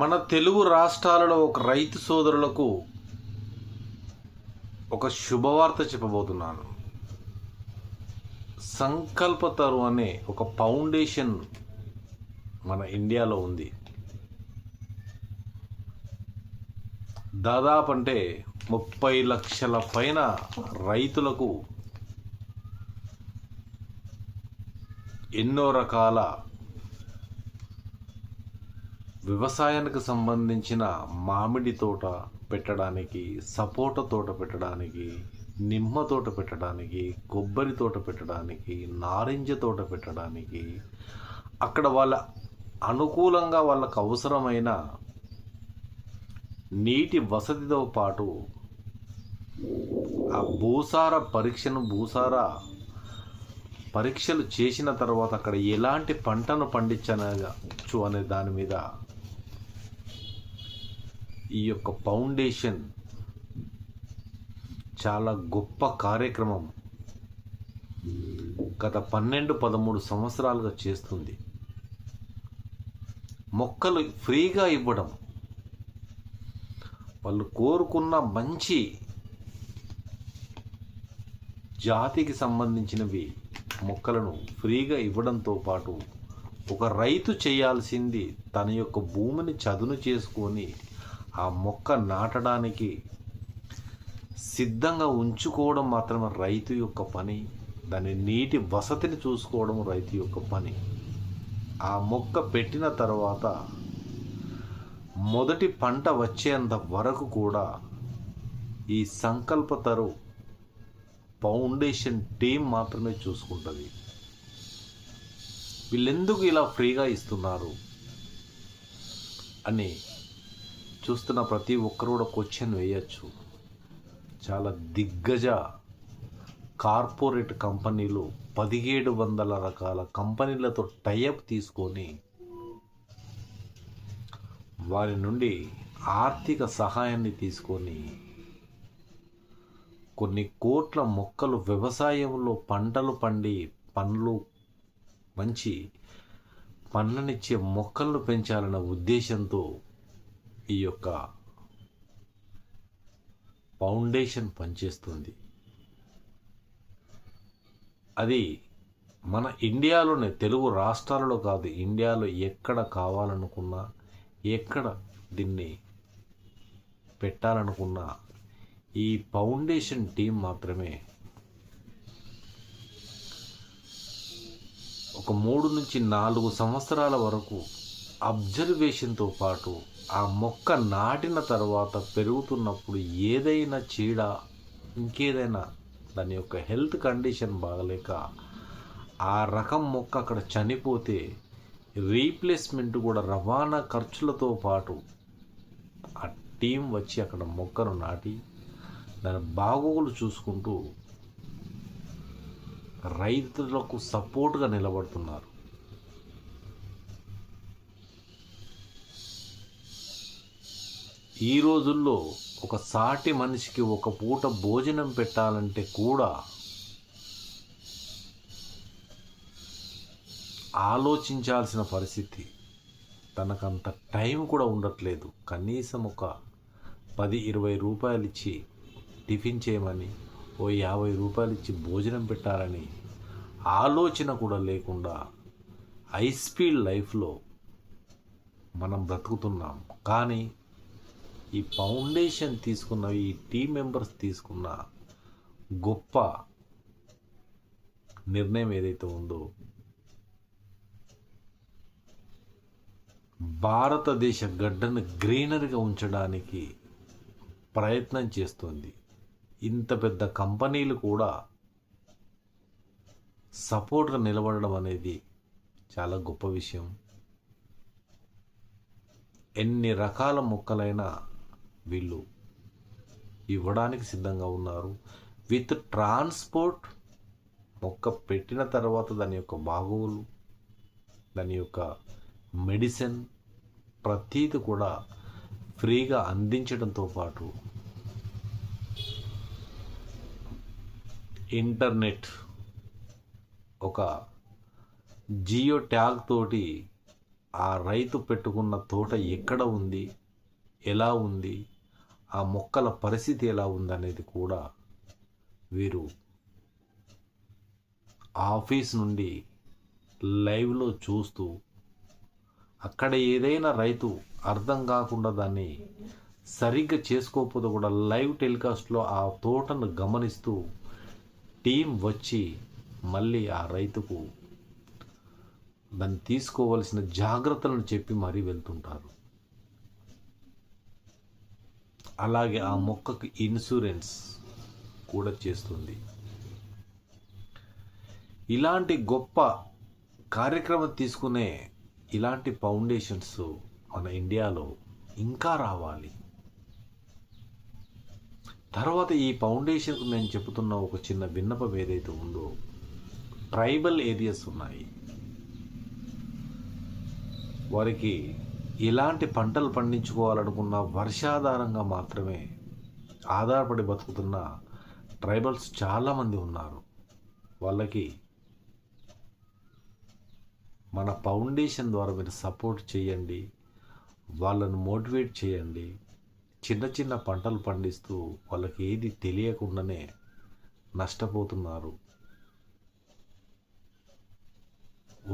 మన తెలుగు రాష్ట్రాలలో ఒక రైతు సోదరులకు ఒక శుభవార్త చెప్పబోతున్నాను. సంకల్పతరు అనే ఒక ఫౌండేషన్ మన ఇండియాలో ఉంది. దాదాపు అంటే 30 లక్షల పైన రైతులకు ఎన్నో రకాల వ్యవసాయానికి సంబంధించిన మామిడి తోట పెట్టడానికి, సపోటా తోట పెట్టడానికి, నిమ్మ తోట పెట్టడానికి, కొబ్బరి తోట పెట్టడానికి, నారింజ తోట పెట్టడానికి, అక్కడ వాళ్ళ అనుకూలంగా వాళ్ళకు అవసరమైన నీటి వసతితో పాటు ఆ భూసార పరీక్షలు చేసిన తర్వాత అక్కడ ఎలాంటి పంటను పండించవచ్చు అనే దాని మీద ఈ యొక్క ఫౌండేషన్ చాలా గొప్ప కార్యక్రమం గత 12-13 సంవత్సరాలుగా చేస్తుంది. మొక్కలు ఫ్రీగా ఇవ్వడం, వాళ్ళు కోరుకున్న మంచి జాతికి సంబంధించినవి మొక్కలను ఫ్రీగా ఇవ్వడంతో పాటు ఒక రైతు చేయాల్సింది తన యొక్క భూమిని చదును చేసుకొని ఆ మొక్క నాటడానికి సిద్ధంగా ఉంచుకోవడం మాత్రమే రైతు యొక్క పని. దాని నీటి వసతిని చూసుకోవడం రైతు యొక్క పని. ఆ మొక్క పెట్టిన తర్వాత మొదటి పంట వచ్చేంత వరకు కూడా ఈ సంకల్పతరు ఫౌండేషన్ టీం మాత్రమే చూసుకుంటుంది. వీళ్ళెందుకు ఇలా ఫ్రీగా ఇస్తున్నారు అని చూస్తున్న ప్రతి ఒక్కరు కూడా క్వశ్చన్ వేయచ్చు. చాలా దిగ్గజ కార్పొరేట్ కంపెనీలు 1700 రకాల కంపెనీలతో టైఅప్ తీసుకొని వారి నుండి ఆర్థిక సహాయాన్ని తీసుకొని కొన్ని కోట్ల మొక్కలు వ్యవసాయంలో పంటలు పండి పండ్లు మంచి పండ్లనిచ్చే మొక్కలను పెంచాలన్న ఉద్దేశంతో ఈ యొక్క ఫౌండేషన్ పనిచేస్తుంది. అది మన ఇండియాలోనే, తెలుగు రాష్ట్రాలలో కాదు, ఇండియాలో ఎక్కడ కావాలనుకున్నా, ఎక్కడ దీన్ని పెట్టాలనుకున్నా ఈ ఫౌండేషన్ టీం మాత్రమే ఒక 3 నుంచి 4 సంవత్సరాల వరకు అబ్జర్వేషన్తో పాటు ఆ మొక్క నాటిన తర్వాత పెరుగుతున్నప్పుడు ఏదైనా చీడ, ఇంకేదైనా దాని యొక్క హెల్త్ కండిషన్ బాగలేక ఆ రకం మొక్క అక్కడ చనిపోతే రీప్లేస్మెంట్ కూడా రవాణా ఖర్చులతో పాటు ఆ టీం వచ్చి అక్కడ మొక్కను నాటి దాని బాగోగులు చూసుకుంటూ రైతులకు సపోర్ట్గా నిలబడుతున్నారు. ఈ రోజుల్లో ఒక సాటి మనిషికి ఒక పూట భోజనం పెట్టాలంటే కూడా ఆలోచించాల్సిన పరిస్థితి. తనకంత టైం కూడా ఉండట్లేదు. కనీసం ఒక 10-20 రూపాయలు ఇచ్చి టిఫిన్ చేయమని, ఓ 50 రూపాయలు ఇచ్చి భోజనం పెట్టాలని ఆలోచన కూడా లేకుండా హై స్పీడ్ లైఫ్లో మనం బ్రతుకుతున్నాం. కానీ ఈ ఫౌండేషన్ తీసుకున్న, ఈ టీం మెంబర్స్ తీసుకున్న గొప్ప నిర్ణయం ఏదైతే ఉందో, భారతదేశ గడ్డను గ్రీనరీగా ఉంచడానికి ప్రయత్నం చేస్తుంది. ఇంత పెద్ద కంపెనీలు కూడా సపోర్ట్గా నిలబడడం అనేది చాలా గొప్ప విషయం. ఎన్ని రకాల మొక్కలైనా వీళ్ళు ఇవ్వడానికి సిద్ధంగా ఉన్నారు. విత్ ట్రాన్స్పోర్ట్, మొక్క పెట్టిన తర్వాత దాని యొక్క బాగోగులు, దాని యొక్క మెడిసిన్ ప్రతీది కూడా ఫ్రీగా అందించడంతో పాటు ఇంటర్నెట్, ఒక జియో ట్యాగ్ తోటి ఆ రైతు పెట్టుకున్న తోట ఎక్కడ ఉంది, ఎలా ఉంది, ఆ మొక్కల పరిస్థితి ఎలా ఉందనేది కూడా వీరు ఆఫీస్ నుండి లైవ్లో చూస్తూ, అక్కడ ఏదైనా రైతు అర్థం కాకుండా దాన్ని సరిగ్గా చేసుకోకపోతే కూడా లైవ్ టెలికాస్ట్లో ఆ తోటను గమనిస్తూ టీం వచ్చి మళ్ళీ ఆ రైతుకు దాన్ని తీసుకోవలసిన జాగ్రత్తలను చెప్పి మరీ వెళ్తుంటారు. అలాగే ఆ మొక్కకు ఇన్సూరెన్స్ కూడా చేస్తుంది. ఇలాంటి గొప్ప కార్యక్రమం తీసుకునే ఇలాంటి ఫౌండేషన్స్ మన ఇండియాలో ఇంకా రావాలి. తర్వాత ఈ ఫౌండేషన్కు నేను చెబుతున్న ఒక చిన్న విన్నపం ఏదైతే ఉందో, ట్రైబల్ ఏరియాస్ ఉన్నాయి, వారికి ఎలాంటి పంటలు పండించుకోవాలనుకున్న వర్షాధారంగా మాత్రమే ఆధారపడి బతుకుతున్న ట్రైబల్స్ చాలామంది ఉన్నారు. వాళ్ళకి మన ఫౌండేషన్ ద్వారా మీరు సపోర్ట్ చేయండి, వాళ్ళను మోటివేట్ చేయండి. చిన్న చిన్న పంటలు పండిస్తూ వాళ్ళకి ఏది తెలియకుండానే నష్టపోతున్నారు.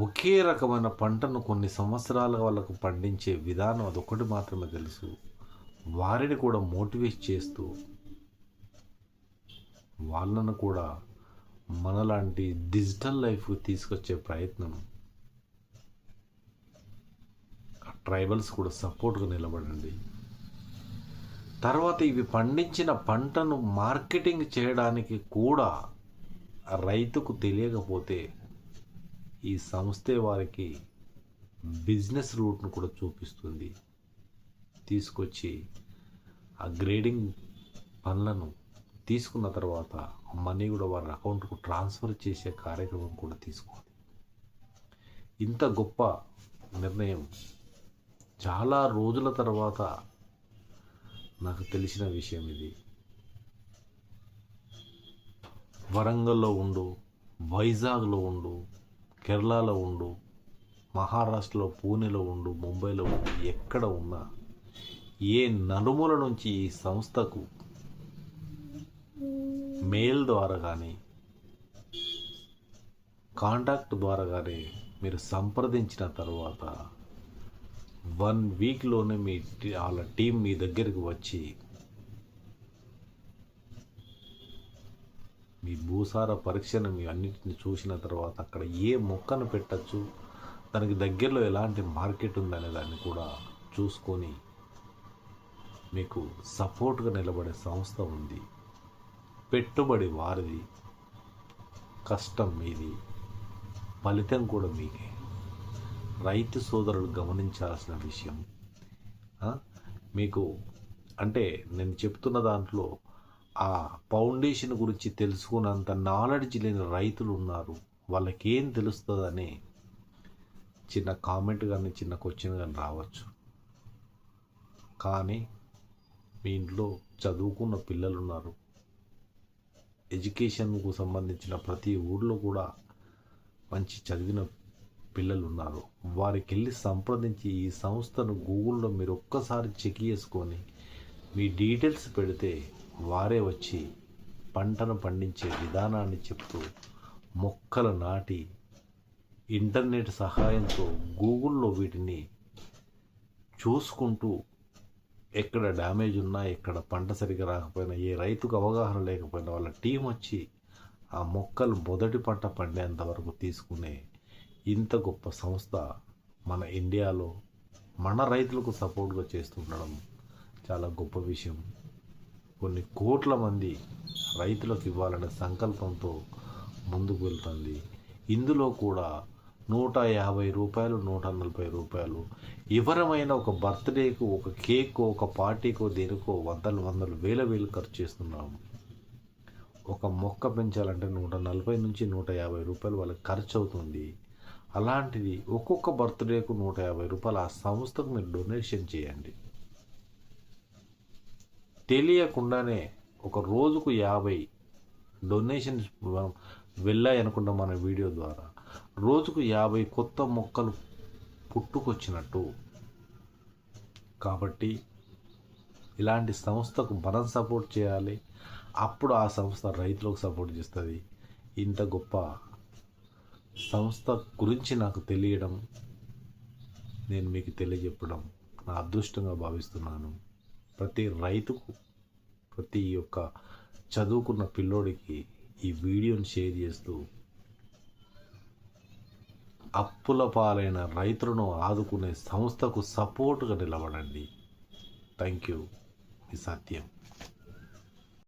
ఒకే రకమైన పంటను కొన్ని సంవత్సరాలుగా వాళ్ళకు పండించే విధానం అదొకటి మాత్రమే తెలుసు. వారిని కూడా మోటివేట్ చేస్తూ వాళ్ళను కూడా మనలాంటి డిజిటల్ లైఫ్ తీసుకొచ్చే ప్రయత్నం, ట్రైబల్స్ కూడా సపోర్ట్గా నిలబడండి. తర్వాత ఇవి పండించిన పంటను మార్కెటింగ్ చేయడానికి కూడా రైతుకు తెలియకపోతే ఈ సంస్థే వారికి బిజినెస్ రూట్ను కూడా చూపిస్తుంది. తీసుకొచ్చి ఆ గ్రేడింగ్ పనులను తీసుకున్న తర్వాత మనీ కూడా వారి అకౌంట్కు ట్రాన్స్ఫర్ చేసే కార్యక్రమం కూడా తీసుకోవాలి. ఇంత గొప్ప నిర్ణయం చాలా రోజుల తర్వాత నాకు తెలిసిన విషయం ఇది. వరంగల్లో ఉండు, వైజాగ్లో ఉండు, కేరళలో ఉండు, మహారాష్ట్రలో పూణేలో ఉండు, ముంబైలో ఉండు, ఎక్కడ ఉన్నా ఏ నలుమూల నుంచి ఈ సంస్థకు మెయిల్ ద్వారా కానీ కాంటాక్ట్ ద్వారా కానీ మీరు సంప్రదించిన తర్వాత 1 వీక్లోనే వాళ్ళ టీం మీ దగ్గరికి వచ్చి మీ భూసార పరీక్షను మీ అన్నిటిని చూసిన తర్వాత అక్కడ ఏ మొక్కను పెట్టచ్చు, దానికి దగ్గరలో ఎలాంటి మార్కెట్ ఉందనే దాన్ని కూడా చూసుకొని మీకు సపోర్ట్గా నిలబడే సంస్థ ఉంది. పెట్టుబడి వారిది, కష్టం మీది, ఫలితం కూడా మీకే. రైతు సోదరులు గమనించాల్సిన విషయం, మీకు అంటే నేను చెప్తున్న దాంట్లో ఆ ఫౌండేషన్ గురించి తెలుసుకున్నంత నాలెడ్జ్ లేని రైతులు ఉన్నారు. వాళ్ళకి ఏం తెలుస్తుందని చిన్న కామెంట్ కానీ చిన్న క్వశ్చన్ కానీ రావచ్చు. కానీ మీ ఇంట్లో చదువుకున్న పిల్లలు ఉన్నారు. ఎడ్యుకేషన్కు సంబంధించిన ప్రతి ఊళ్ళో కూడా మంచి చదివిన పిల్లలు ఉన్నారు. వారికి వెళ్ళి సంప్రదించి ఈ సంస్థను గూగుల్లో మీరు ఒక్కసారి చెక్ చేసుకొని మీ డీటెయిల్స్ పెడితే వారే వచ్చి పంటను పండించే విధానాన్ని చెప్తూ మొక్కలు నాటి ఇంటర్నెట్ సహాయంతో గూగుల్లో వీటిని చూసుకుంటూ ఎక్కడ డ్యామేజ్ ఉన్నా, ఎక్కడ పంట సరిగ్గా రాకపోయినా, ఏ రైతుకు అవగాహన లేకపోయినా వాళ్ళ టీం వచ్చి ఆ మొక్కలు మొదటి పంట పండేంత వరకు తీసుకునే ఇంత గొప్ప సంస్థ మన ఇండియాలో మన రైతులకు సపోర్ట్గా చేస్తుండడం చాలా గొప్ప విషయం. కొన్ని కోట్ల మంది రైతులకు ఇవ్వాలనే సంకల్పంతో ముందుకు వెళ్తుంది. ఇందులో కూడా 150 రూపాయలు, 140 రూపాయలు ఎవరమైనా ఒక బర్త్డేకు, ఒక కేక్, ఒక పార్టీకో, దేనికో వందలు వేలు ఖర్చు చేస్తున్నాము. ఒక మొక్క పెంచాలంటే 140 నుంచి 150 రూపాయలు వాళ్ళకి ఖర్చు అవుతుంది. అలాంటిది ఒక్కొక్క బర్త్డేకు 150 రూపాయలు ఆ సంస్థకు మీరు డొనేషన్ చేయండి. తెలియకుండానే ఒక రోజుకు 50 డొనేషన్స్ వెళ్ళాయి అనుకుంటాం మన వీడియో ద్వారా. రోజుకు 50 కొత్త మొక్కలు పుట్టుకొచ్చినట్టు. కాబట్టి ఇలాంటి సంస్థకు మనం సపోర్ట్ చేయాలి. అప్పుడు ఆ సంస్థ రైతులకు సపోర్ట్ చేస్తుంది. ఇంత గొప్ప సంస్థ గురించి నాకు తెలియడం, నేను మీకు తెలియజెప్పడం నా అదృష్టంగా భావిస్తున్నాను. ప్రతి రైతుకు, ప్రతి ఒక్క చదువుకున్న పిల్లోడికి ఈ వీడియోని షేర్ చేస్తూ అప్పుల పాలైన రైతులను ఆదుకునే సంస్థకు సపోర్టుగా నిలబడండి. Thank you. ఈ సత్యం.